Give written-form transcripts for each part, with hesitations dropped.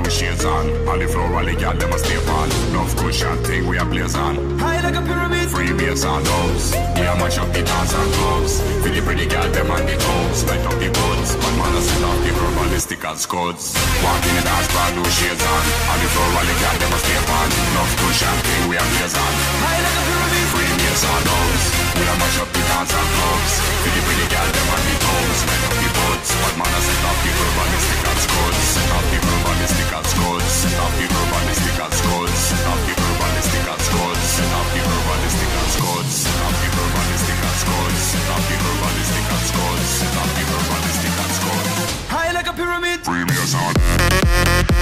new shades on. On the floor, all the girl them a stay on. Enough cushion thing we a blaze on. High like a pyramid. Free bass and dubs. We a mash up the dance and clubs. Feel the pretty girl them on the toes. Light up the buds. One man a set off the verbalistic and scuds. Walk in the dance, brand new shades on. On the floor, all the girl them a stay on. Enough cushion thing we a blaze on. High like a pyramid. Free bass and dubs. We a mash up the dance and clubs. Feel the pretty girl them on the toes. Light up the buds. One man a set off the verbalistic and scuds. Set off the verbalistic and scuds. Set off the verbalistic and scuds. Set off the verbalistic and scuds. Set off the verbalistic and scuds. Set off the verbalistic and scuds. Set off the verbalistic and scuds. Set off the verbalistic and scuds. High like a pyramid. Free bass and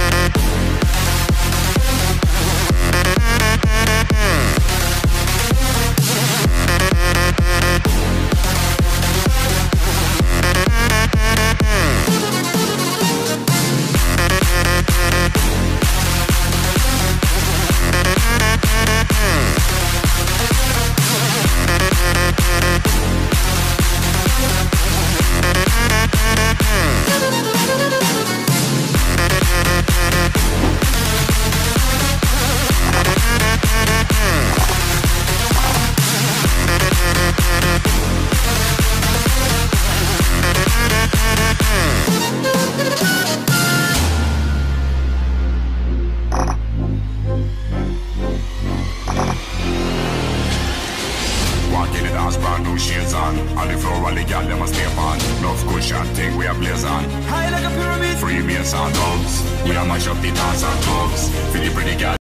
brand new shades on. On the floor, all the girl them a stay on. Enough cushion thing we a blaze on. High like a pyramid. Free bass and dubs. We a mash up the dance and clubs. Feel the pretty girl